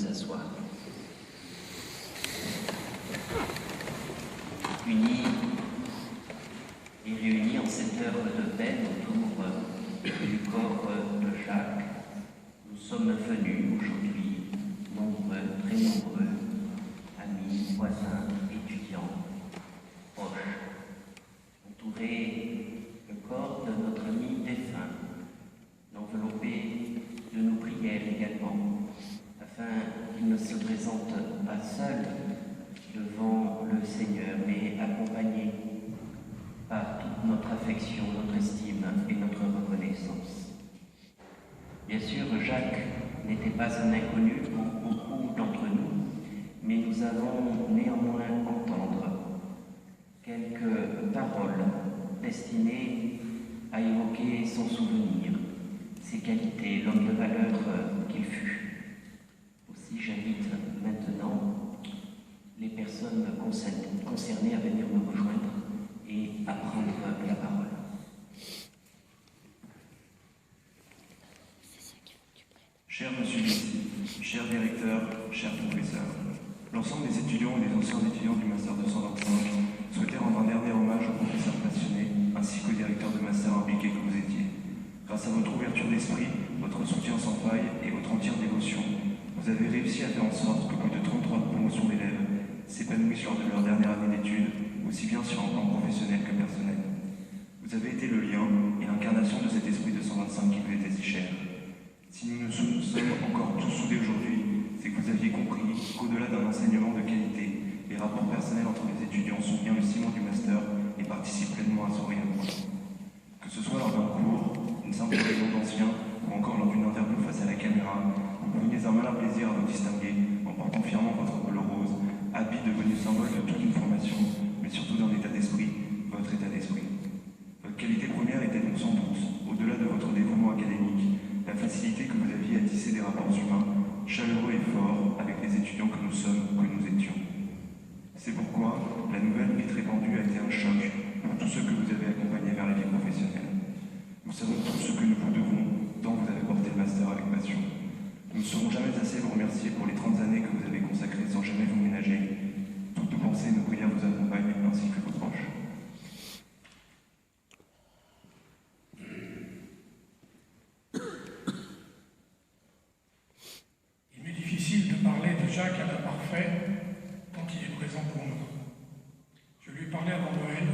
nous asseoir. Unis et réunis en cette heure de peine autour du corps de Jacques, nous sommes venus aujourd'hui, nombreux, très nombreux, amis, voisins, étudiants, proches, entourer le corps de notre ami défunt, l'envelopper de nos prières également, afin qu'il ne se présente pas seul devant le Seigneur, mais accompagné par toute notre affection, notre estime et notre reconnaissance. Bien sûr, Jacques n'était pas un inconnu pour beaucoup d'entre nous, mais nous allons néanmoins entendre quelques paroles destinées à évoquer son souvenir, ses qualités, l'homme de valeur qu'il fut. Aussi, j'invite maintenant les personnes concernées à venir nous rejoindre et à prendre la parole. Cher Monsieur Lucie, cher directeur, chers professeurs, l'ensemble des étudiants et des anciens étudiants du Master 225 souhaitaient rendre un dernier hommage aux professeurs passionnés ainsi qu'au directeur de Master impliqué que vous étiez. Grâce à votre ouverture d'esprit, votre soutien sans faille et votre entière dévotion, vous avez réussi à faire en sorte que plus de 33 promotions d'élèves s'épanouissent lors de leur dernière année d'études, aussi bien sur un plan professionnel que personnel. Vous avez été le lien et l'incarnation de cet esprit de 125 qui vous était si cher. Si nous sommes encore tous soudés aujourd'hui, c'est que vous aviez compris qu'au-delà d'un enseignement de qualité, les rapports personnels entre les étudiants sont bien le ciment du master et participent pleinement à son rayonnement. Que ce soit lors d'un cours, une simple réunion d'anciens ou encore lors d'une interview face à la caméra, vous preniez un malin plaisir à vous distinguer en portant fièrement votre col rose, habit devenu symbole de toute une formation, mais surtout d'un état d'esprit, votre état d'esprit. Votre qualité première était donc sans doute, au-delà de votre dévouement académique, la facilité que vous aviez à tisser des rapports humains, chaleureux et forts, avec les étudiants que nous sommes ou que nous étions. C'est pourquoi la nouvelle vite répandue a été un choc pour tous ceux que vous avez accompagnés vers la vie professionnelle. Nous savons tous ce que nous vous devons, tant vous avez porté le master avec passion. Nous ne saurons jamais assez vous remercier pour les 30 années que vous avez consacrées sans jamais vous ménager. Toutes nos pensées et nos prières vous accompagnent, ainsi que vos proches. Jacques à l'imparfait, tant il est présent pour nous. Je lui ai parlé avant Noël,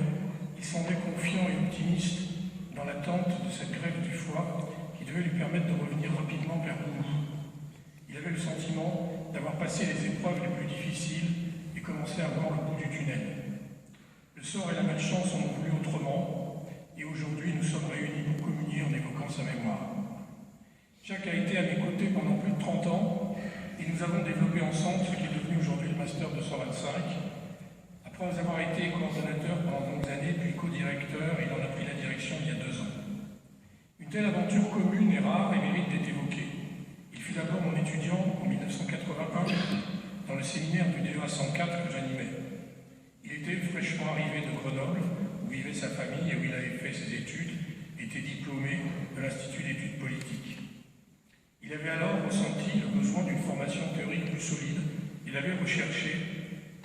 il semblait confiant et optimiste dans l'attente de cette grève du foie qui devait lui permettre de revenir rapidement vers nous. Il avait le sentiment d'avoir passé les épreuves les plus difficiles et commençait à voir le bout du tunnel. Le sort et la malchance en ont voulu autrement, et aujourd'hui nous sommes réunis pour communier en évoquant sa mémoire. Jacques a été à mes côtés pendant plus de 30 ans, et nous avons développé ensemble ce qui est devenu aujourd'hui le Master 225. Après avoir été coordonnateur pendant longues années, puis co-directeur, il en a pris la direction il y a 2 ans. Une telle aventure commune est rare et mérite d'être évoquée. Il fut d'abord mon étudiant en 1981 dans le séminaire du DEA 104 que j'animais. Il était fraîchement arrivé de Grenoble, où vivait sa famille et où il avait fait ses études, était diplômé de l'Institut d'études politiques. Il avait alors ressenti le besoin d'une formation théorique plus solide. Il avait recherché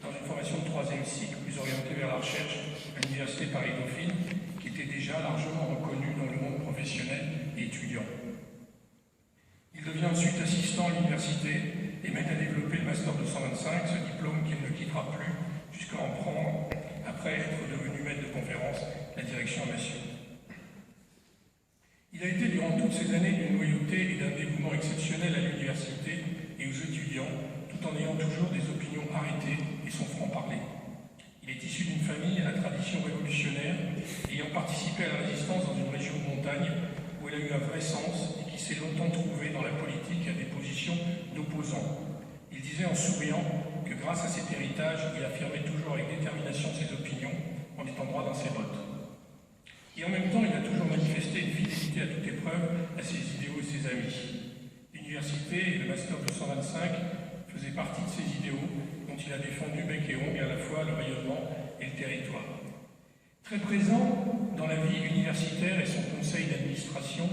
dans une formation de 3e cycle, plus orientée vers la recherche à l'Université Paris-Dauphine, qui était déjà largement reconnue dans le monde professionnel et étudiant. Il devient ensuite assistant à l'université et m'aide à développer le Master 225, ce diplôme qu'il ne quittera plus jusqu'à en prendre, après être devenu maître de conférence, la direction nationale. Il a été durant toutes ces années d'une loyauté et d'un dévouement exceptionnel à l'université et aux étudiants, tout en ayant toujours des opinions arrêtées et son franc-parler. Il est issu d'une famille à la tradition révolutionnaire, ayant participé à la résistance dans une région de montagne où elle a eu un vrai sens et qui s'est longtemps trouvée dans la politique à des positions d'opposants. Il disait en souriant que grâce à cet héritage, il affirmait toujours avec détermination ses opinions en étant droit dans ses bottes. Et en même temps, il a toujours manifesté une fidélité à toute épreuve à ses idéaux et ses amis. L'université et le Master 225 faisaient partie de ses idéaux dont il a défendu bec et ongles à la fois le rayonnement et le territoire. Très présent dans la vie universitaire et son conseil d'administration,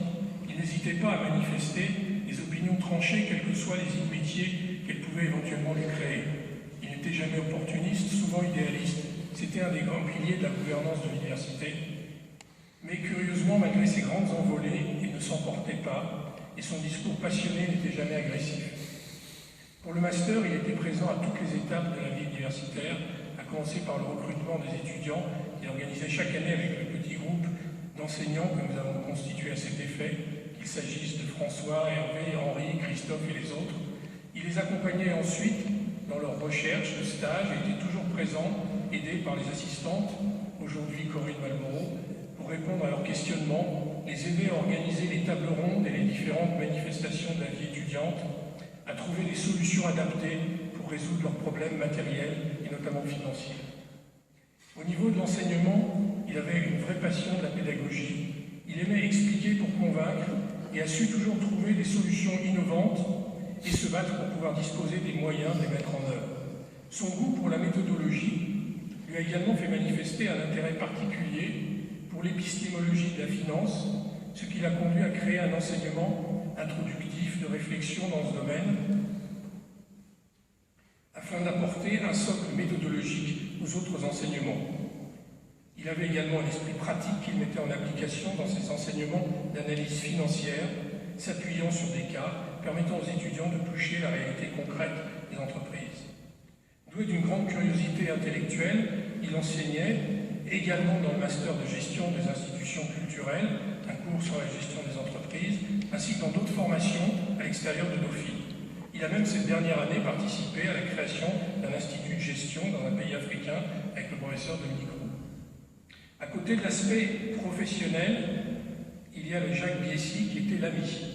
il n'hésitait pas à manifester des opinions tranchées, quels que soient les métiers qu'elles pouvaient pouvait éventuellement les créer. Il n'était jamais opportuniste, souvent idéaliste. C'était un des grands piliers de la gouvernance de l'université. Mais curieusement, malgré ses grandes envolées, il ne s'emportait pas et son discours passionné n'était jamais agressif. Pour le master, il était présent à toutes les étapes de la vie universitaire, à commencer par le recrutement des étudiants qu'il organisait chaque année avec le petit groupe d'enseignants que nous avons constitué à cet effet, qu'il s'agisse de François, Hervé, Henri, Christophe et les autres. Il les accompagnait ensuite dans leurs recherches, de stages, et était toujours présent, aidé par les assistantes, aujourd'hui Corinne Malboro, pour répondre à leurs questionnements, les aider à organiser les tables rondes et les différentes manifestations de la vie étudiante, à trouver des solutions adaptées pour résoudre leurs problèmes matériels et notamment financiers. Au niveau de l'enseignement, il avait une vraie passion de la pédagogie. Il aimait expliquer pour convaincre et a su toujours trouver des solutions innovantes et se battre pour pouvoir disposer des moyens de les mettre en œuvre. Son goût pour la méthodologie lui a également fait manifester un intérêt particulier pour l'épistémologie de la finance, ce qui l'a conduit à créer un enseignement introductif de réflexion dans ce domaine, afin d'apporter un socle méthodologique aux autres enseignements. Il avait également un esprit pratique qu'il mettait en application dans ses enseignements d'analyse financière, s'appuyant sur des cas permettant aux étudiants de toucher la réalité concrète des entreprises. Doué d'une grande curiosité intellectuelle, il enseignait également dans le master de gestion des institutions culturelles, un cours sur la gestion des entreprises, ainsi que dans d'autres formations à l'extérieur de Dauphine. Il a même cette dernière année participé à la création d'un institut de gestion dans un pays africain avec le professeur Dominique Roux. À côté de l'aspect professionnel, il y a le Jacques Biessy qui était l'ami.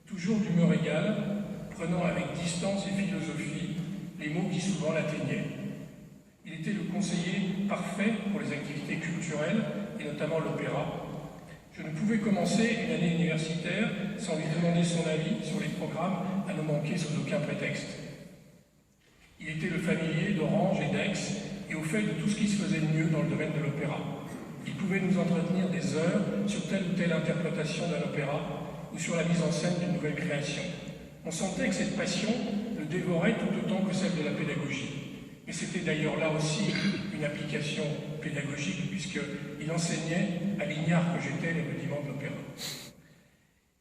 Toujours d'humeur égale, prenant avec distance et philosophie les mots qui souvent l'atteignaient. Il était le conseiller parfait pour les activités culturelles et notamment l'opéra. Je ne pouvais commencer une année universitaire sans lui demander son avis sur les programmes à ne manquer sous aucun prétexte. Il était le familier d'Orange et d'Aix et au fait de tout ce qui se faisait de mieux dans le domaine de l'opéra. Il pouvait nous entretenir des heures sur telle ou telle interprétation d'un opéra ou sur la mise en scène d'une nouvelle création. On sentait que cette passion le dévorait tout autant que celle de la pédagogie. Mais c'était d'ailleurs là aussi une application pédagogique, puisqu'il enseignait à l'ignare que j'étais les rudiments de l'opéra.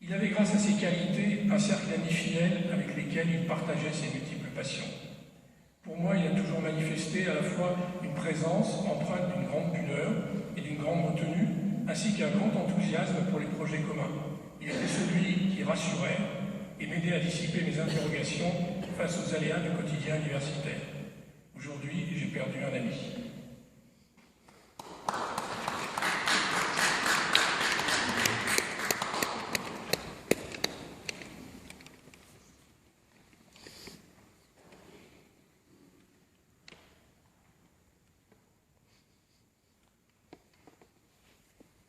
Il avait, grâce à ses qualités, un cercle d'amis fidèles avec lesquels il partageait ses multiples passions. Pour moi, il a toujours manifesté à la fois une présence empreinte d'une grande pudeur et d'une grande retenue, ainsi qu'un grand enthousiasme pour les projets communs. Il était celui qui rassurait et m'aidait à dissiper mes interrogations face aux aléas du quotidien universitaire. Aujourd'hui, j'ai perdu un ami.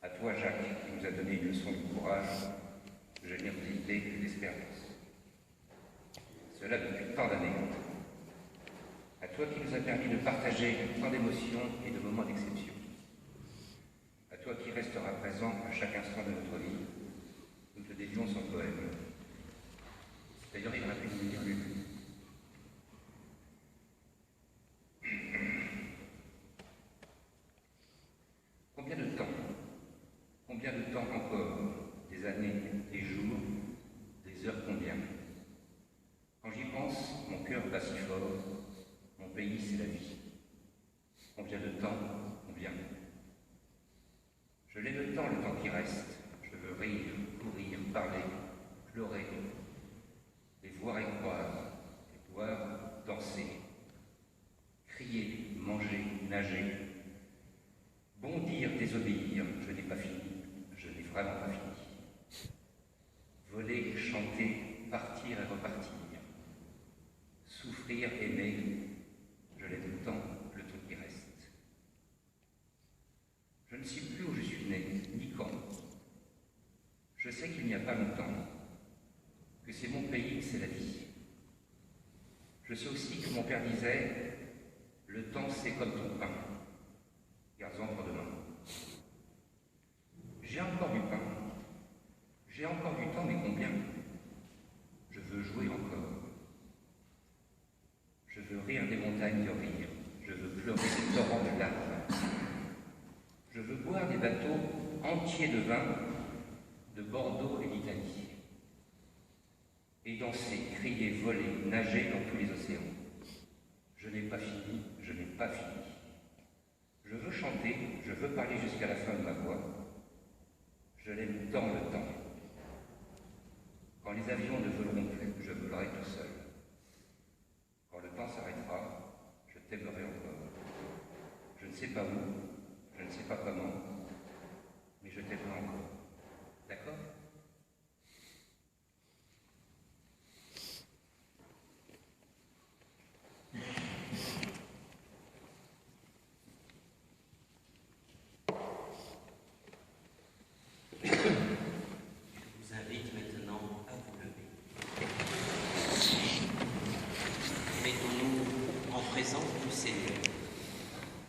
À toi, Jacques, qui nous a donné une leçon de courage, de générosité et d'espérance. Cela depuis tant d'années. À toi qui nous a permis de partager tant d'émotions et de moments d'exception. À toi qui restera présent à chaque instant de notre vie. Nous te dédions son poème. D'ailleurs, il aurait pu nous le dire lui. Combien de temps encore? Des années, des jours, des heures, combien? Quand j'y pense, mon cœur bat si fort. Mon pays, c'est la vie. Combien de temps? Combien? Je l'ai le temps qui reste. Je veux rire, courir, parler, pleurer, les voir et croire, les boire, danser, crier, manger, nager, bondir, désobéir. Je n'ai pas fini. Je n'ai vraiment pas fini. Voler, chanter, partir et repartir. Souffrir, aimer. Je l'ai le temps qui reste. Je ne sais plus où je suis né, ni quand. Je sais qu'il n'y a pas longtemps, que c'est mon pays, c'est la vie. Je sais aussi que mon père disait « Le temps, c'est comme ton pain. Garde-en pour demain. » J'ai encore du pain. J'ai encore du temps, mais combien? Je veux jouer encore. rire des montagnes de rire. Je veux pleurer des torrents de larmes. Je veux boire des bateaux entiers de vin de Bordeaux et d'Italie. Et danser, crier, voler, nager dans tous les océans. Je n'ai pas fini, je n'ai pas fini. Je veux chanter, je veux parler jusqu'à la fin de ma voix. Je l'aime tant le temps. Quand les avions ne voleront plus, je volerai tout seul. Quand le temps s'arrêtera, je t'aimerai encore. Je ne sais pas où, je ne sais pas comment, mais je t'aimerai encore. D'accord ?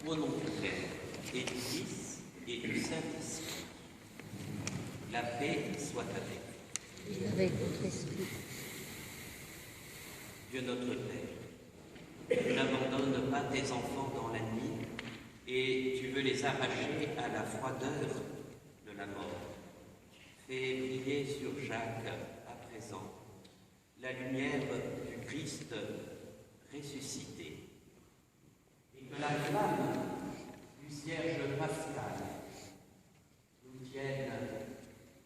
Au nom du Père, et du Fils, et du Saint-Esprit. La paix soit avec vous. Et avec votre esprit. Dieu notre Père, tu n'abandonnes pas tes enfants dans la nuit, et tu veux les arracher à la froideur de la mort. Fais briller sur Jacques, à présent, la lumière du Christ ressuscité. Et que la flamme du cierge pascal nous tienne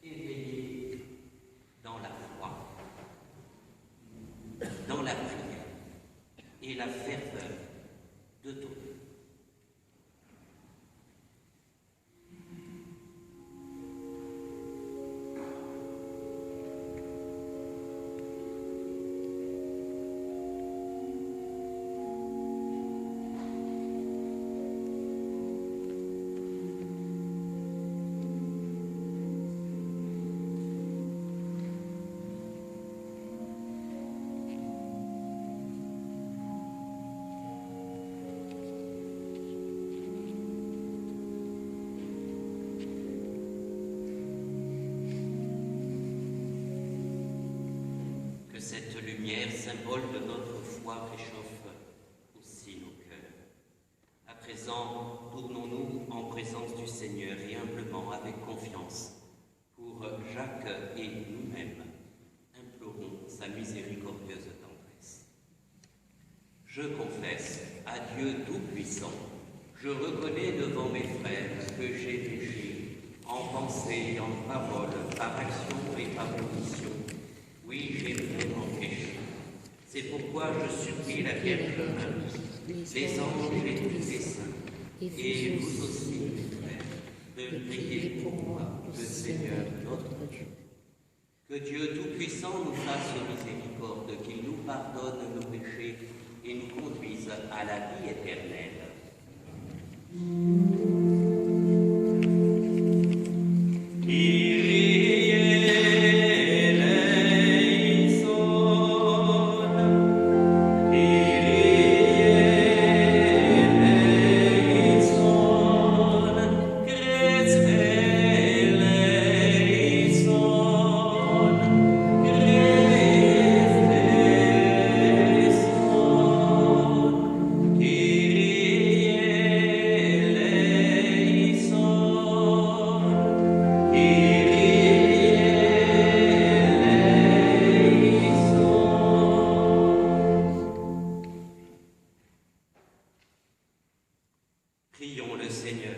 éveillés dans la foi, dans la prière et la ferveur de ton œuvre. Cette lumière, symbole de notre foi, réchauffe aussi nos cœurs. À présent, tournons-nous en présence du Seigneur et humblement, avec confiance, pour Jacques et nous-mêmes, implorons sa miséricordieuse tendresse. Je confesse à Dieu Tout-Puissant, je reconnais devant mes frères que j'ai péché, en pensée et en parole, par action et par omission. Oui, j'ai vraiment péché. C'est pourquoi je supplie la Vierge Marie, les anges et tous les saints, et vous aussi, mes frères, de prier pour moi, le Seigneur notre Dieu. Que Dieu Tout-Puissant nous fasse miséricorde, qu'il nous pardonne nos péchés et nous conduise à la vie éternelle. Prions le Seigneur.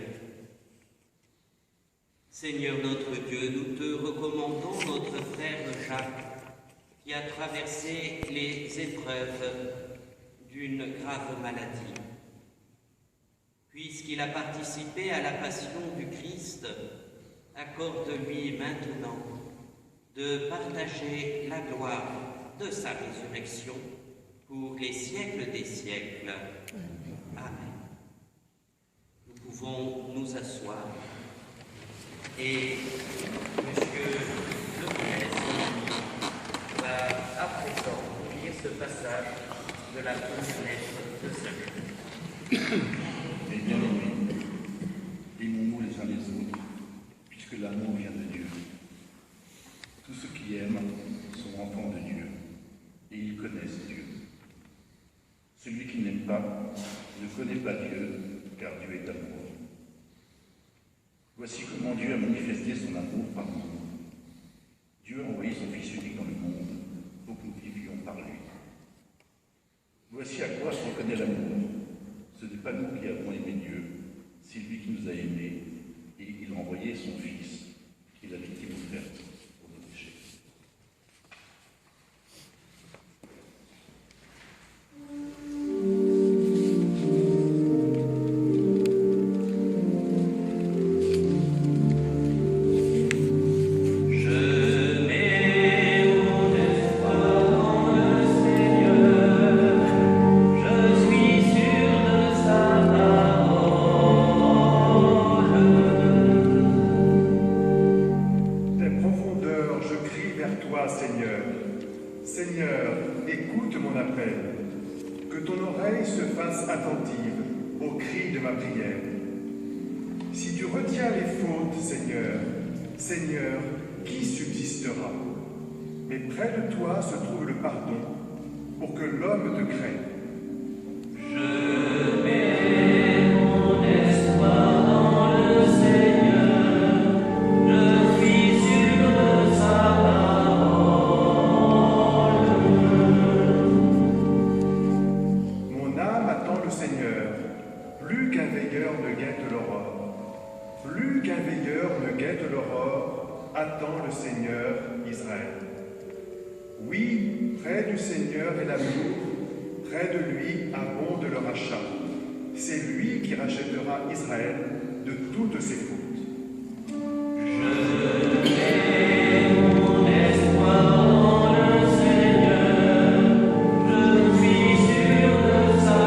Seigneur notre Dieu, nous te recommandons notre frère Jacques, qui a traversé les épreuves d'une grave maladie. Puisqu'il a participé à la passion du Christ, accorde-lui maintenant de partager la gloire de sa résurrection pour les siècles des siècles. Amen. Nous pouvons nous asseoir et Monsieur le Comte va à présent lire ce passage de la première lettre de Saint Jean. Mes bien-aimés, aimons-nous les uns les autres, puisque l'amour vient de Dieu. Tous ceux qui aiment sont enfants de Dieu, et ils connaissent Dieu. Celui qui n'aime pas ne connaît pas Dieu, car Dieu est amour. Voici comment Dieu a manifesté son amour par nous. Dieu a envoyé son Fils unique dans le monde pour que nous vivions par lui. Voici à quoi se reconnaît l'amour. Ce n'est pas nous qui avons aimé Dieu, c'est lui qui nous a aimés, et il a envoyé son Fils, qui est la victime offerte pour nos péchés. Seigneur, écoute mon appel, que ton oreille se fasse attentive au cri de ma prière. Si tu retiens les fautes, Seigneur, Seigneur, qui subsistera? Mais près de toi se trouve le pardon, pour que l'homme te craigne. Je mets mon espoir dans le Seigneur, je suis sûr de sa parole. Mon âme attend le Seigneur, plus qu'un veilleur ne guette l'aurore. Plus qu'un veilleur ne guette l'aurore, attend le Seigneur, Israël. Oui, près du Seigneur est l'amour, près de lui abonde le rachat. C'est lui qui rachètera Israël de toutes ses fautes. Je mets mon espoir dans le Seigneur, je suis sûr de sa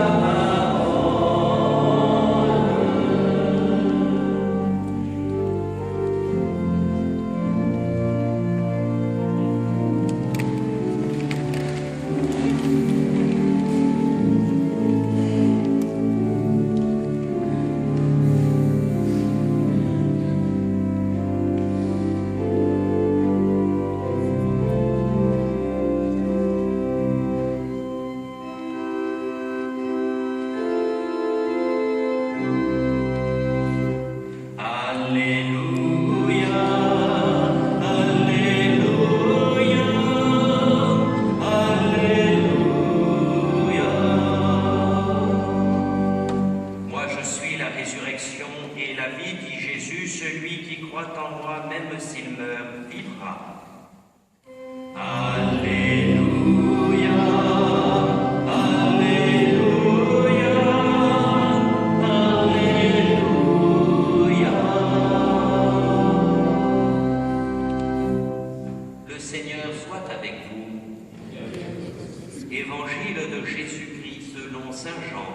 Évangile de Jésus-Christ selon saint Jean.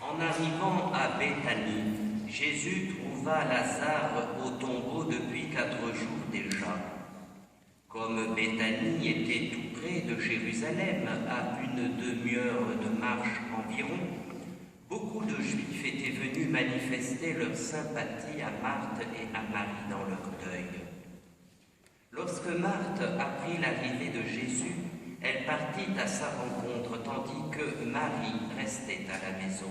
En arrivant à Béthanie, Jésus trouva Lazare au tombeau depuis 4 jours déjà. Comme Béthanie était tout près de Jérusalem, à une demi-heure de marche environ, beaucoup de Juifs étaient venus manifester leur sympathie à Marthe et à Marie dans leur deuil. Lorsque Marthe apprit l'arrivée de Jésus, elle partit à sa rencontre, tandis que Marie restait à la maison.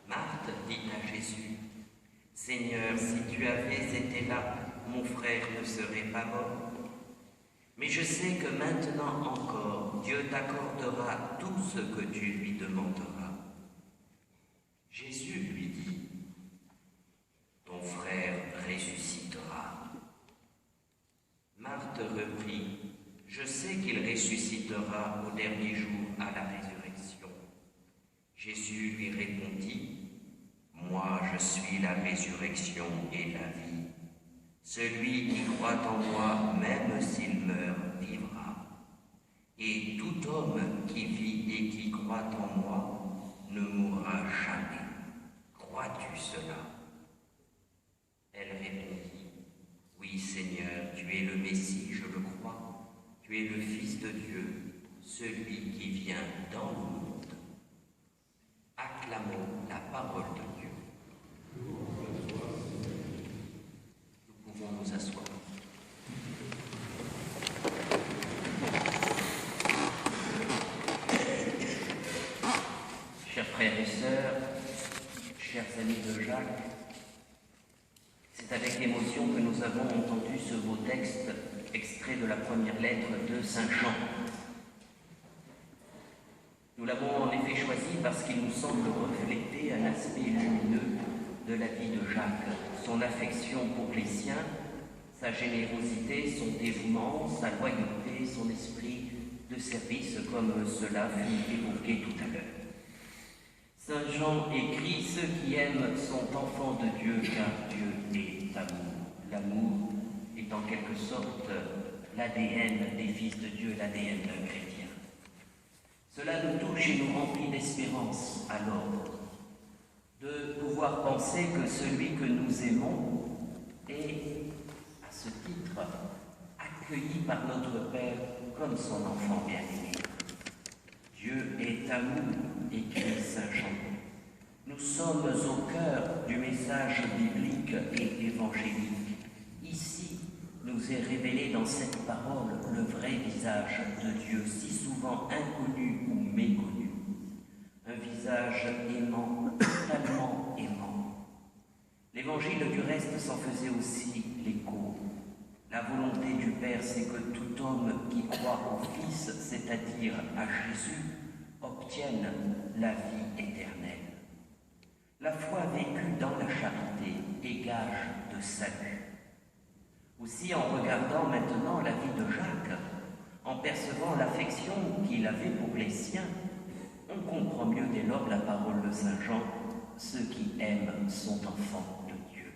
Marthe dit à Jésus, « Seigneur, si tu avais été là, mon frère ne serait pas mort. Mais je sais que maintenant encore, Dieu t'accordera tout ce que tu lui demanderas. » Jésus lui dit, « Ton frère ressuscitera. » Marthe reprit, « Je sais qu'il ressuscitera au dernier jour à la résurrection. » Jésus lui répondit, « Moi je suis la résurrection et la vie. Celui qui croit en moi, même s'il meurt, vivra. Et tout homme qui vit et qui croit en moi ne mourra jamais. Crois-tu cela ?» Elle répondit, « Oui, Seigneur, tu es le Messie, je le crois. Tu es le Fils de Dieu, celui qui vient dans le monde. » Acclamons la parole de Dieu. Nous pouvons nous asseoir. frères et sœurs, chers amis de Jacques, c'est avec émotion que nous avons entendu ce beau texte extrait de la première lettre de Saint Jean. Nous l'avons en effet choisi parce qu'il nous semble refléter un aspect lumineux de la vie de Jacques, son affection pour les siens, sa générosité, son dévouement, sa loyauté, son esprit de service, comme cela fut évoqué tout à l'heure. Saint Jean écrit: ceux qui aiment sont enfants de Dieu, car Dieu est amour. L'amour est en quelque sorte l'ADN des fils de Dieu, l'ADN d'un chrétien. Cela nous touche et nous remplit d'espérance alors de pouvoir penser que celui que nous aimons est, à ce titre, accueilli par notre Père comme son enfant bien-aimé. Dieu est amour, écrit Saint Jean. Nous sommes au cœur du message biblique et évangélique. Ici, nous est révélé dans cette parole le vrai visage de Dieu, si souvent inconnu ou méconnu. Un visage aimant, totalement aimant. L'évangile du reste s'en faisait aussi l'écho. La volonté du Père, c'est que tout homme qui croit au Fils, c'est-à-dire à Jésus, obtienne la vie éternelle. La foi vécue dans la charité est gage de salut. Aussi, en regardant maintenant la vie de Jacques, en percevant l'affection qu'il avait pour les siens, on comprend mieux dès lors la parole de Saint Jean: ceux qui aiment sont enfants de Dieu.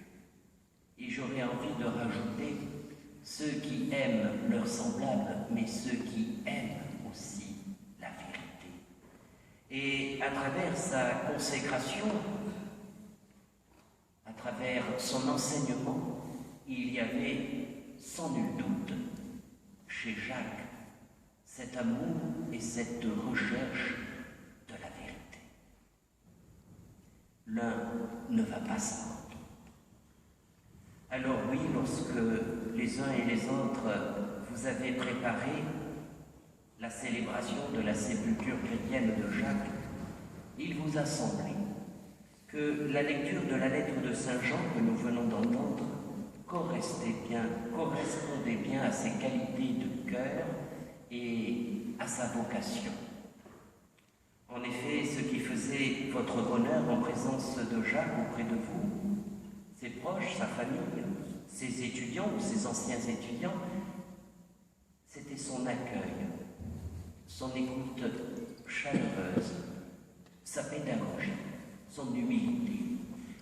Et j'aurais envie de rajouter: ceux qui aiment leurs semblables, mais ceux qui aiment aussi la vérité. Et à travers sa consécration, à travers son enseignement, il y avait sans nul doute chez Jacques cet amour et cette recherche de la vérité. L'un ne va pas sans l'autre. Alors oui, lorsque les uns et les autres vous avez préparé la célébration de la sépulture chrétienne de Jacques, il vous a semblé que la lecture de la lettre de Saint Jean que nous venons d'entendre correspondait bien à ses qualités de cœur et à sa vocation. En effet, ce qui faisait votre bonheur en présence de Jacques auprès de vous, ses proches, sa famille, ses étudiants ou ses anciens étudiants, c'était son accueil, son écoute chaleureuse, sa pédagogie, son humilité.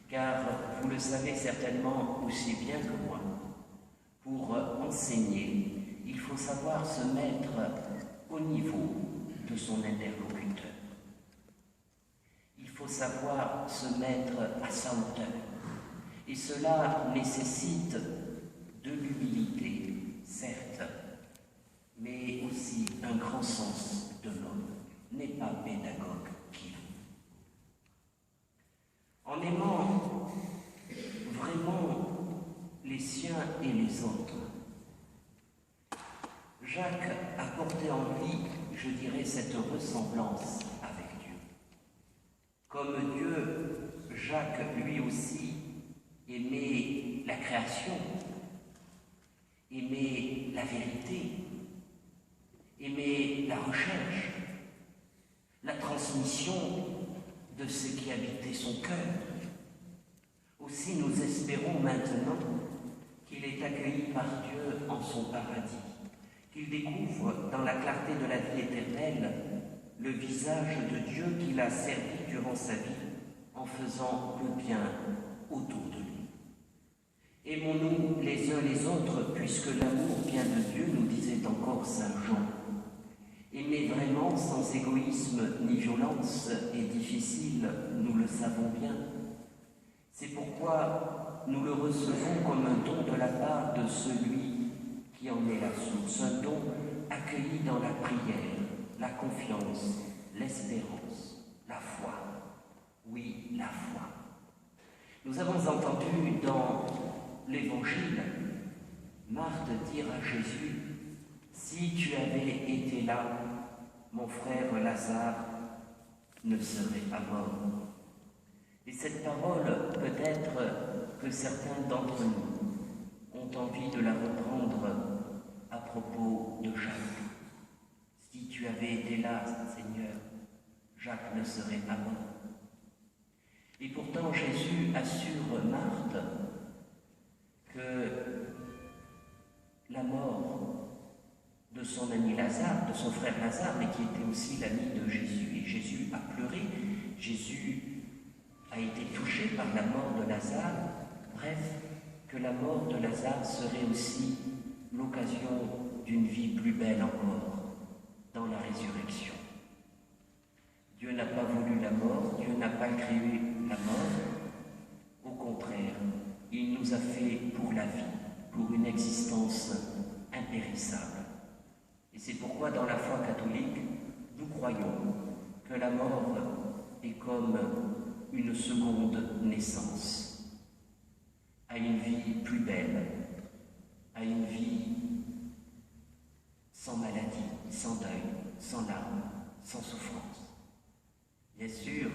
Car vous le savez certainement aussi bien que moi, pour enseigner, il faut savoir se mettre au niveau de son interlocuteur. Il faut savoir se mettre à sa hauteur. Et cela nécessite de l'humilité, certes, mais aussi un grand sens de l'homme. N'est pas pédagogue qui vous. En aimant vraiment les siens et les autres, Jacques a porté en lui, je dirais, cette ressemblance avec Dieu. Comme Dieu, Jacques, lui aussi, aimait la création, aimait la vérité, aimait la recherche, la transmission de ce qui habitait son cœur. Aussi nous espérons maintenant qu'il est accueilli par Dieu en son paradis, qu'il découvre dans la clarté de la vie éternelle le visage de Dieu qu'il a servi durant sa vie en faisant le bien autour de lui. Aimons-nous les uns les autres, puisque l'amour vient de Dieu, nous disait encore Saint Jean. Aimer vraiment sans égoïsme ni violence est difficile, nous le savons bien. C'est pourquoi nous le recevons comme un don de la part de celui qui en est la source, un don accueilli dans la prière, la confiance, l'espérance, la foi. Oui, la foi. Nous avons entendu dans l'Évangile Marthe dire à Jésus: si tu avais été là, mon frère Lazare ne serait pas mort. Et cette parole, peut-être que certains d'entre nous ont envie de la reprendre à propos de Jacques. Si tu avais été là, Seigneur, Jacques ne serait pas mort. Et pourtant, Jésus assure Marthe que la mort de son ami Lazare, de son frère Lazare, mais qui était aussi l'ami de Jésus, et Jésus a pleuré, Jésus a été touché par la mort de Lazare, bref, que la mort de Lazare serait aussi l'occasion d'une vie plus belle encore dans la résurrection. Dieu n'a pas voulu la mort, Dieu n'a pas créé la mort, au contraire, il nous a fait pour la vie, pour une existence impérissable. Et c'est pourquoi dans la foi catholique, nous croyons que la mort est comme une seconde naissance, à une vie plus belle, à une vie sans maladie, sans deuil, sans larmes, sans souffrance. Bien sûr,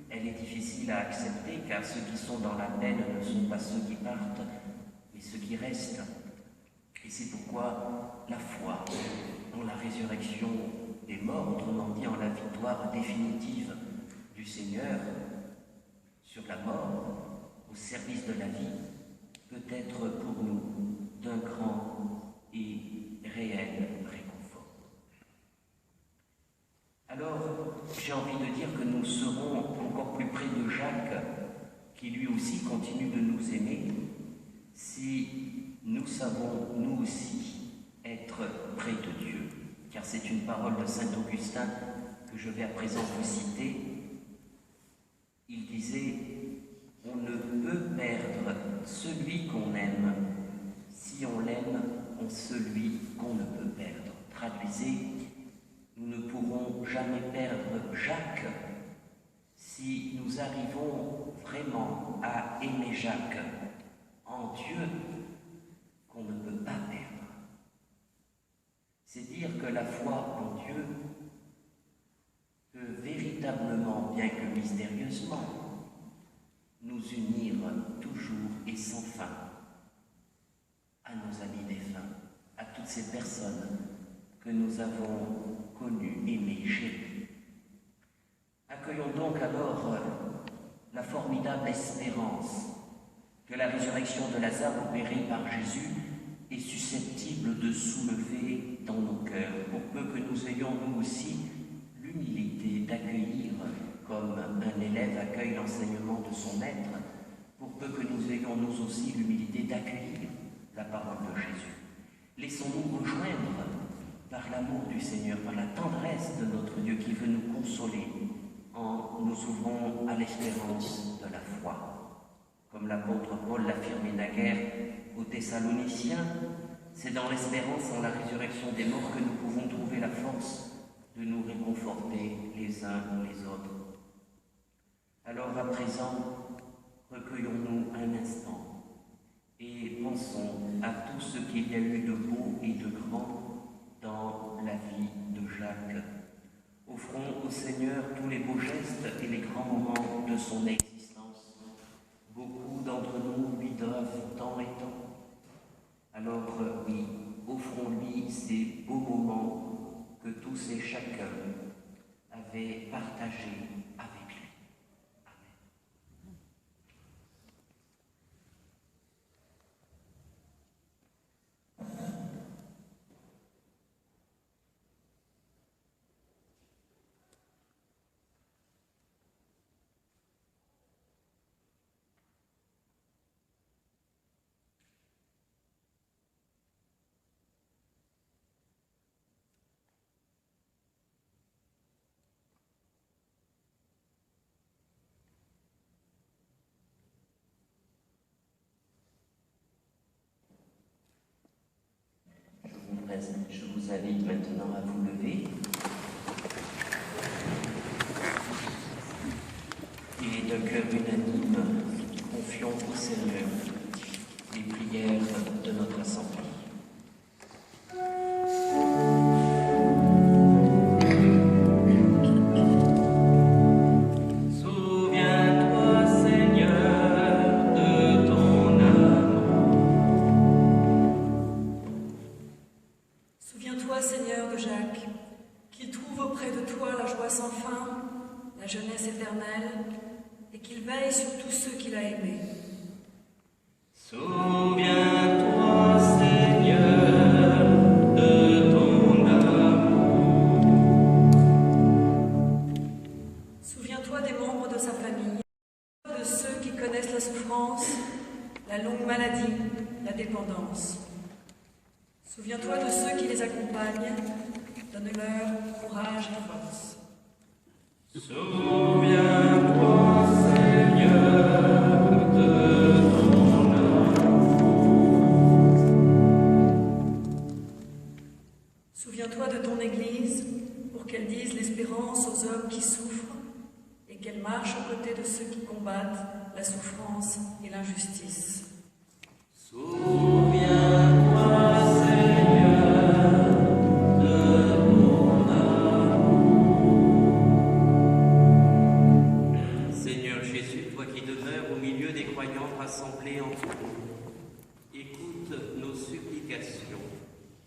elle est difficile à accepter car ceux qui sont dans la peine ne sont pas ceux qui partent, mais ceux qui restent. Et c'est pourquoi la foi en la résurrection des morts, autrement dit en la victoire définitive du Seigneur sur la mort, au service de la vie, peut être pour nous d'un grand et réel réconfort. Alors, j'ai envie de dire que nous serons encore plus près de Jacques, qui lui aussi continue de nous aimer, si nous savons, nous aussi, être près de Dieu. Car c'est une parole de saint Augustin que je vais à présent vous citer. Il disait « On ne peut perdre celui qu'on aime si on l'aime en celui qu'on ne peut perdre. » Traduisez, nous ne pourrons jamais perdre Jacques si nous arrivons vraiment à aimer Jacques en Dieu qu'on ne peut pas perdre. C'est dire que la foi en Dieu peut véritablement, bien que mystérieusement, nous unir toujours et sans fin à nos amis défunts, à toutes ces personnes que nous avons connues, aimées, chéries. Accueillons donc alors la formidable espérance que la résurrection de Lazare opérée par Jésus est susceptible de soulever dans nos cœurs, pour peu que nous ayons nous aussi l'humilité d'accueillir, comme un élève accueille l'enseignement de son maître, pour peu que nous ayons nous aussi l'humilité d'accueillir la parole de Jésus. Laissons-nous rejoindre par l'amour du Seigneur, par la tendresse de notre Dieu qui veut nous consoler en nous ouvrant à l'espérance de la foi. Comme l'apôtre Paul l'affirmait naguère aux Thessaloniciens, c'est dans l'espérance en la résurrection des morts que nous pouvons trouver la force de nous réconforter les uns les autres. Alors à présent, recueillons-nous un instant et pensons à tout ce qu'il y a eu de beau et de grand dans la vie de Jacques. Offrons au Seigneur tous les beaux gestes et les grands moments de son existence. Beaucoup d'entre nous lui doivent tant et tant. Alors oui, offrons-lui ces beaux moments que tous et chacun avaient partagés avec lui. Amen. Je vous invite maintenant à vous lever. Et d'un cœur unanime, confions au Seigneur les prières de notre Assemblée. près de toi la joie sans fin, la jeunesse éternelle, et qu'il veille sur tous ceux qu'il a aimés. Souviens-toi, Seigneur, de ton amour. Souviens-toi des membres de sa famille, de ceux qui connaissent la souffrance, la longue maladie, la dépendance. Souviens-toi de ceux qui les accompagnent, donne-leur courage et force. Souviens-toi, Seigneur, de ton amour. Souviens-toi de ton Église, pour qu'elle dise l'espérance aux hommes qui souffrent et qu'elle marche aux côtés de ceux qui combattent la souffrance et l'injustice. Souviens-toi, Seigneur, de ton amour. Seigneur Jésus, toi qui demeures au milieu des croyants rassemblés entre nous, écoute nos supplications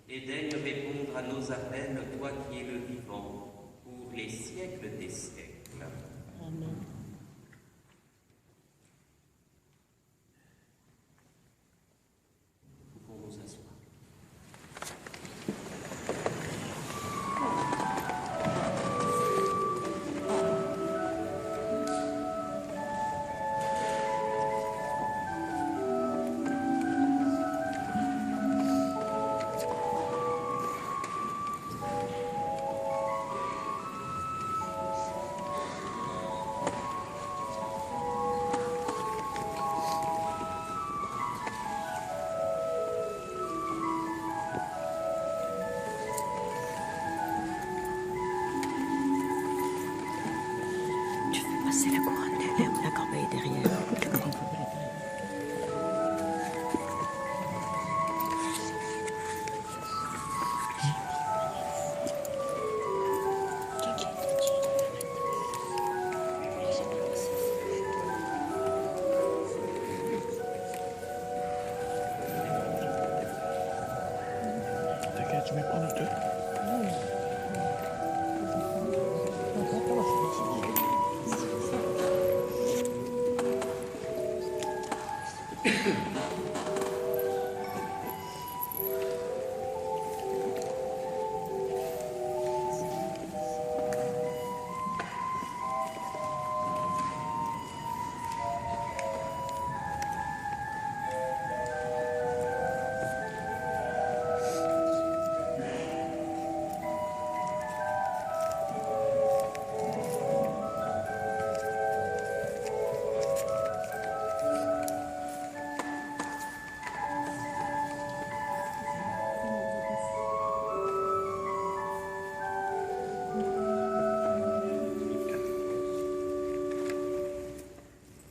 et daigne répondre à nos appels, toi qui es le vivant, pour les siècles des siècles. Amen. Nous pouvons nous asseoir. Tu fais passer la couronne derrière ou la corbeille derrière. T'inquiète, je vais prendre deux.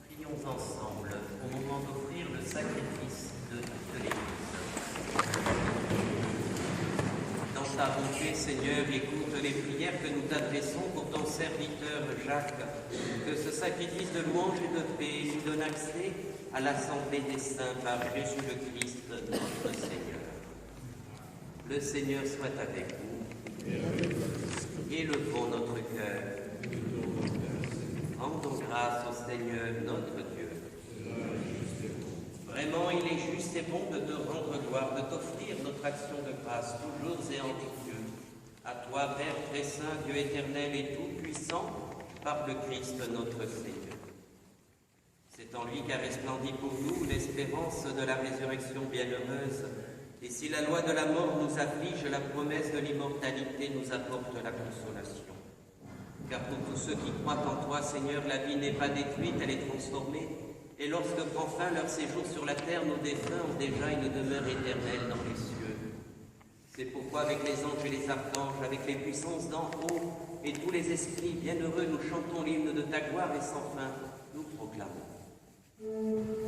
Prions ensemble au moment d'offrir le sacrifice de toute l'Église. Dans ta bonté, Seigneur, écoute les prières que nous t'adressons pour ton serviteur Jacques, que ce sacrifice de louange et de paix nous donne accès à l'assemblée des saints par Jésus le Christ, notre Seigneur. Le Seigneur soit avec vous. Élevons notre cœur. Rendons grâce au Seigneur notre Dieu. Vraiment, il est juste et bon de te rendre gloire, de t'offrir notre action de grâce, toujours et en tout Dieu. À toi, Père très saint, Dieu éternel et tout-puissant, par le Christ notre Seigneur. C'est en lui qu'a resplendi pour nous l'espérance de la résurrection bienheureuse. Et si la loi de la mort nous afflige, la promesse de l'immortalité nous apporte la consolation. Car pour tous ceux qui croient en toi, Seigneur, la vie n'est pas détruite, elle est transformée. Et lorsque prend fin leur séjour sur la terre, nos défunts ont déjà une demeure éternelle dans les cieux. C'est pourquoi avec les anges et les archanges, avec les puissances d'en haut et tous les esprits bienheureux, nous chantons l'hymne de ta gloire et sans fin, nous proclamons. Gloria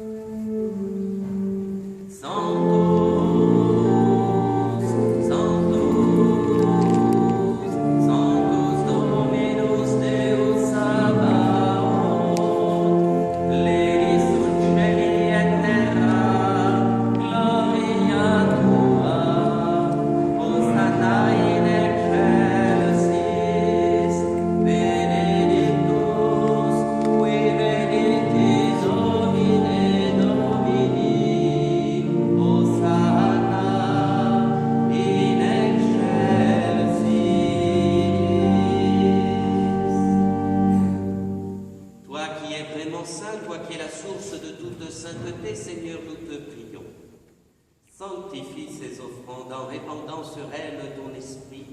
sainteté, Seigneur, nous te prions. Sanctifie ces offrandes en répandant sur elles ton esprit,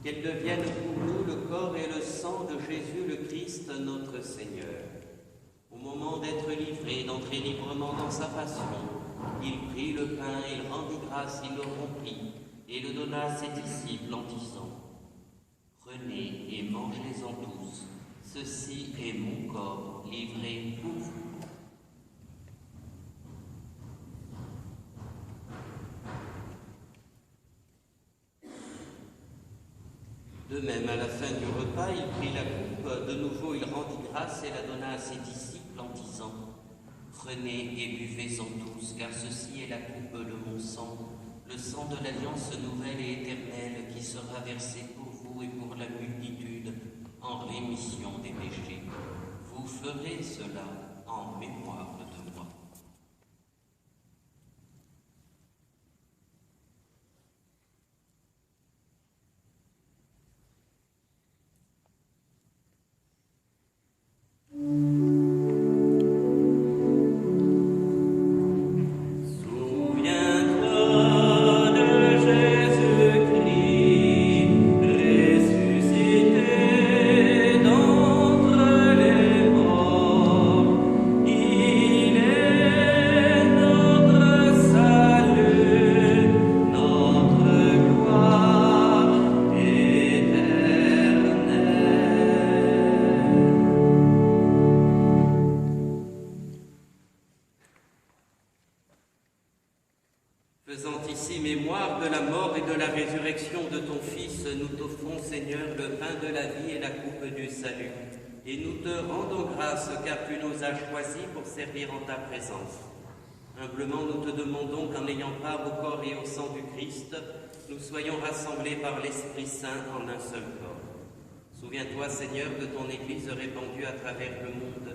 qu'elles deviennent pour nous le corps et le sang de Jésus le Christ, notre Seigneur. Au moment d'être livré, d'entrer librement dans sa passion, il prit le pain, il rendit grâce, il le rompit et le donna à ses disciples en disant : Prenez et mangez-en tous, ceci est mon corps livré pour vous. De même, à la fin du repas, il prit la coupe, de nouveau il rendit grâce et la donna à ses disciples en disant : Prenez et buvez-en tous, car ceci est la coupe de mon sang, le sang de l'alliance nouvelle et éternelle qui sera versé pour vous et pour la multitude en rémission des péchés. Vous ferez cela en mémoire de moi. Faisant ici mémoire de la mort et de la résurrection de ton Fils, nous t'offrons, Seigneur, le pain de la vie et la coupe du salut. Et nous te rendons grâce, car tu nous as choisis pour servir en ta présence. Humblement, nous te demandons qu'en ayant part au corps et au sang du Christ, nous soyons rassemblés par l'Esprit Saint en un seul corps. Souviens-toi, Seigneur, de ton Église répandue à travers le monde.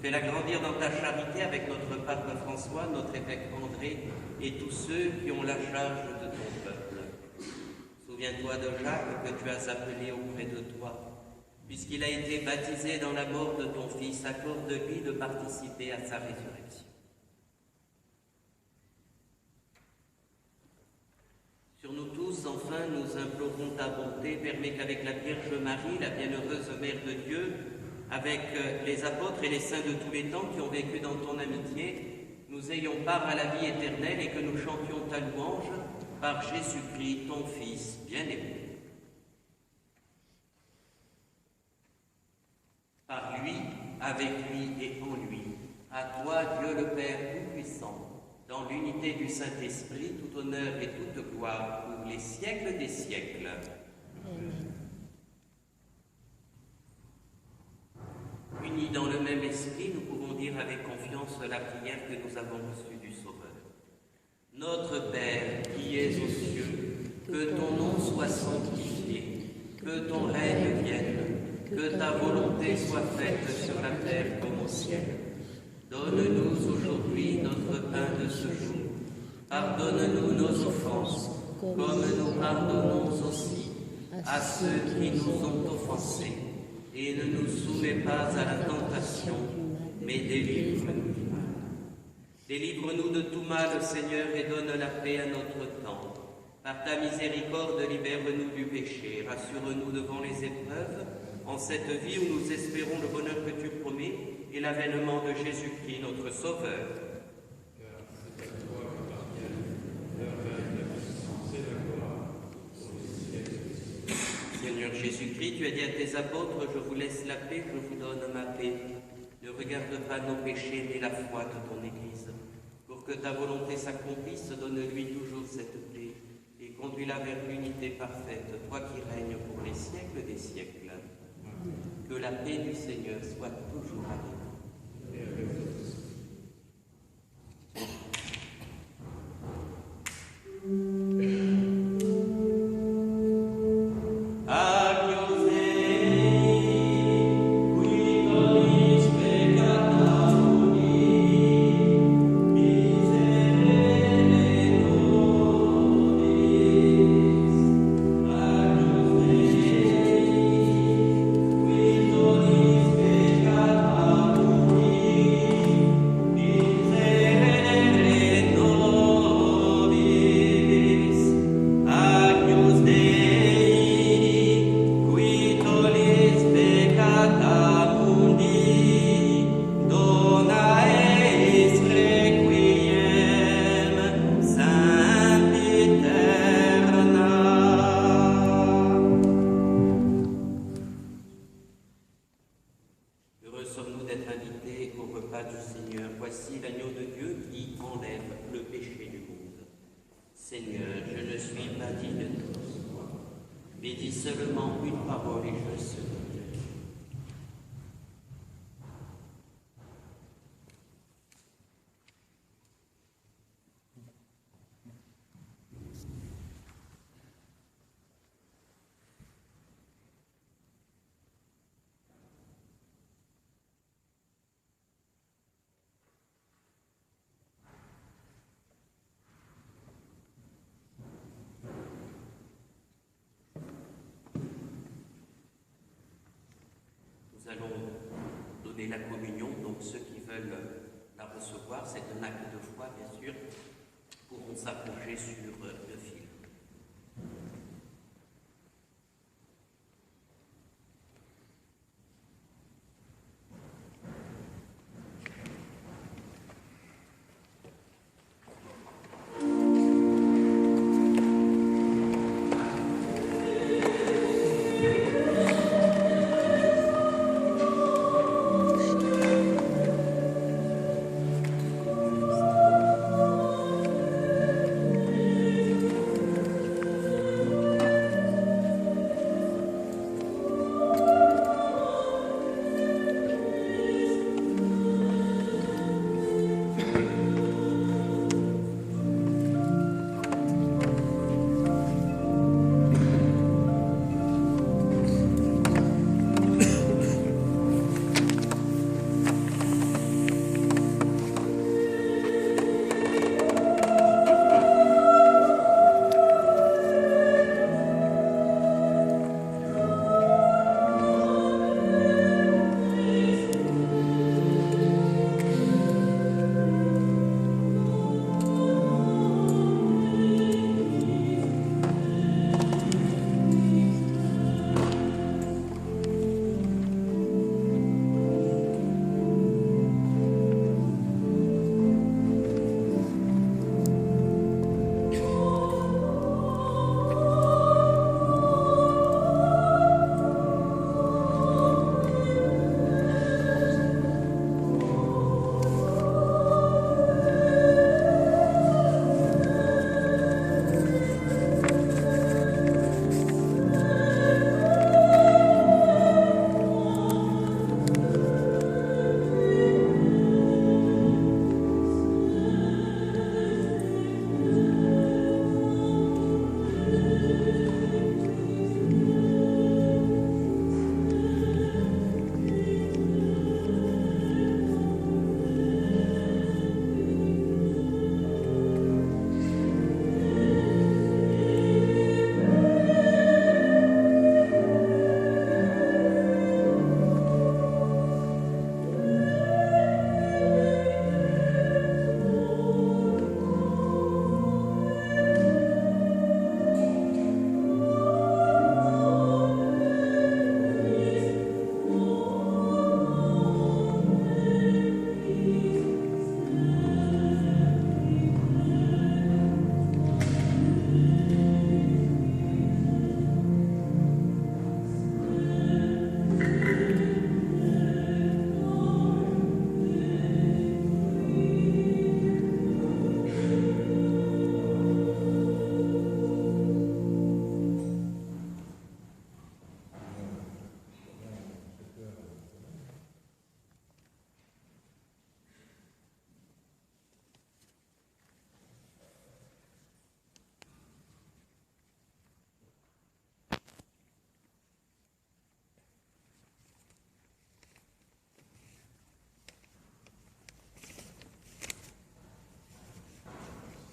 Fais-la grandir dans ta charité avec notre pape François, notre évêque André et tous ceux qui ont la charge de ton peuple. Souviens-toi de Jacques que tu as appelé auprès de toi. Puisqu'il a été baptisé dans la mort de ton Fils, accorde-lui de participer à sa résurrection. Sur nous tous, enfin, nous implorons ta bonté. Permets qu'avec la Vierge Marie, la bienheureuse Mère de Dieu, avec les apôtres et les saints de tous les temps qui ont vécu dans ton amitié, nous ayons part à la vie éternelle et que nous chantions ta louange par Jésus-Christ, ton Fils bien-aimé. Par lui, avec lui et en lui, à toi, Dieu le Père Tout-Puissant, dans l'unité du Saint-Esprit, tout honneur et toute gloire pour les siècles des siècles. Amen. Unis dans le même esprit, nous pouvons dire avec confiance la prière que nous avons reçue du Sauveur. Notre Père, qui es aux cieux, que ton nom soit sanctifié, que ton règne vienne, que ta volonté soit faite sur la terre comme au ciel. Donne-nous aujourd'hui notre pain de ce jour. Pardonne-nous nos offenses, comme nous pardonnons aussi à ceux qui nous ont offensés. Et ne nous soumets pas à la tentation, mais délivre-nous du mal. Délivre-nous de tout mal, Seigneur, et donne la paix à notre temps. Par ta miséricorde, libère-nous du péché, rassure-nous devant les épreuves, en cette vie où nous espérons le bonheur que tu promets et l'avènement de Jésus-Christ, notre Sauveur. Seigneur Jésus-Christ, tu as dit à tes apôtres, je vous laisse la paix, je vous donne ma paix. Ne regarde pas nos péchés, mais la foi de ton Église. Pour que ta volonté s'accomplisse, donne-lui toujours cette paix et conduis-la vers l'unité parfaite, toi qui règnes pour les siècles des siècles. Que la paix du Seigneur soit toujours avec nous. Agnus Dei, voici l'agneau de Dieu qui enlève le péché du monde. Seigneur, je ne suis pas digne de te recevoir, mais dis seulement une parole et je serai. Nous allons donner la communion, donc ceux qui veulent la recevoir, c'est un acte de foi, bien sûr, pourront s'approcher sur le fil.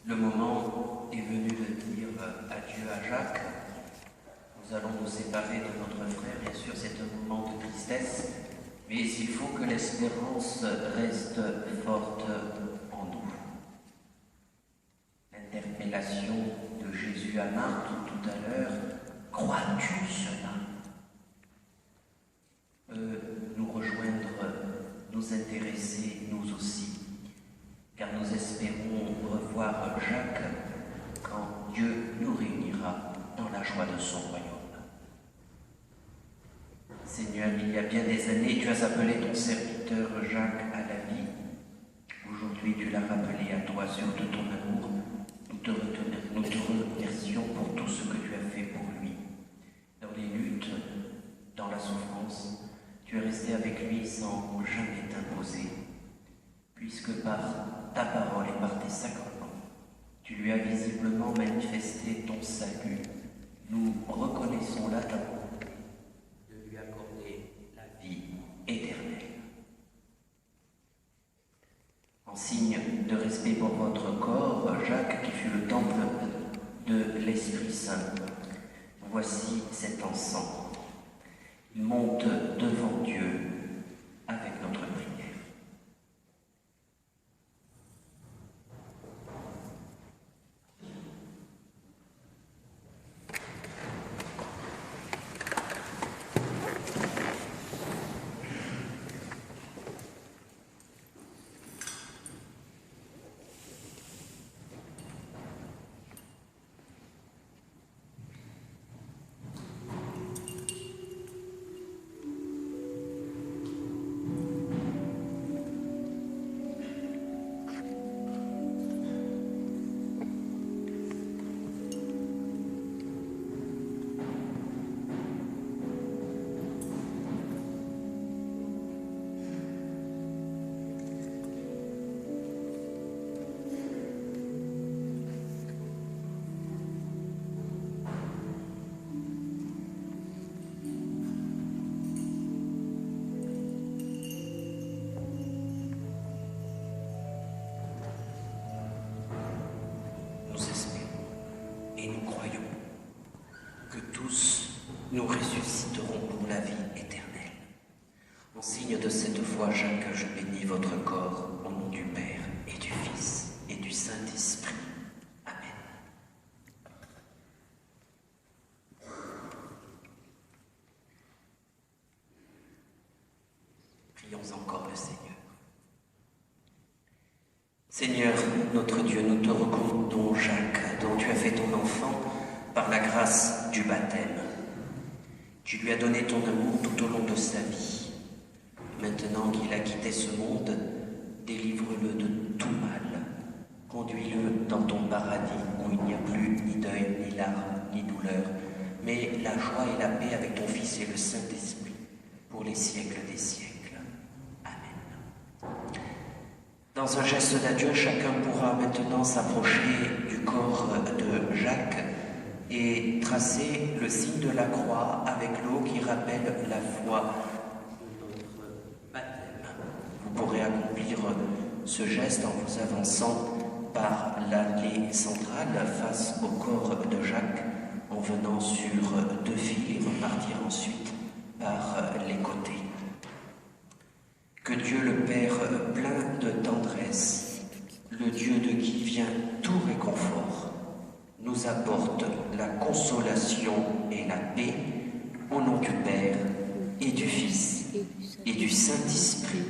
Le moment est venu de dire adieu à Jacques. Nous allons nous séparer de notre frère. Bien sûr, c'est un moment de tristesse, mais il faut que l'espérance reste forte en nous. L'interpellation de Jésus à Marthe tout à l'heure, « Crois-tu cela ?» peut nous rejoindre, nous intéresser, nous aussi, car nous espérons revoir Jacques quand Dieu nous réunira dans la joie de son royaume. Seigneur, il y a bien des années, tu as appelé ton serviteur Jacques à la vie. Aujourd'hui, tu l'as rappelé à toi, sûr de ton amour. Nous te remercions pour tout ce que tu as fait pour lui. Dans les luttes, dans la souffrance, tu es resté avec lui sans jamais t'imposer. Puisque par ta parole et par tes sacrements, tu lui as visiblement manifesté ton salut, nous reconnaissons là ta volonté de lui accorder la vie éternelle. En signe de respect pour votre corps, Jacques, qui fut le temple de l'Esprit Saint, voici cet encens. Il monte devant Dieu avec notre prière. Nous ressusciterons pour la vie éternelle. En signe de cette foi, Jacques, je bénis votre corps au nom du Père et du Fils et du Saint-Esprit. Amen. Prions encore le Seigneur. Seigneur, notre Dieu, nous te recommandons Jacques, dont tu as fait ton enfant par la grâce du baptême. Tu lui as donné ton amour tout au long de sa vie. Maintenant qu'il a quitté ce monde, délivre-le de tout mal. Conduis-le dans ton paradis où il n'y a plus ni deuil, ni larmes, ni douleur, mais la joie et la paix avec ton Fils et le Saint-Esprit pour les siècles des siècles. Amen. Dans un geste d'adieu, chacun pourra maintenant s'approcher du corps de Jacques et tracer le signe de la croix avec l'eau qui rappelle la foi de notre baptême. Vous pourrez accomplir ce geste en vous avançant par l'allée centrale face au corps de Jacques, en venant sur 2 fils et repartir ensuite par les côtés. Que Dieu le Père plein de tendresse, le Dieu de qui vient tout réconfort, nous apporte la consolation et la paix au nom du Père et du Fils et du Saint-Esprit.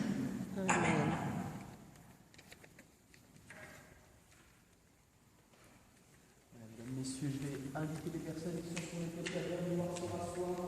Amen. Mesdames, Messieurs, je vais inviter les personnes qui sont sur les côtés à venir se rasseoir.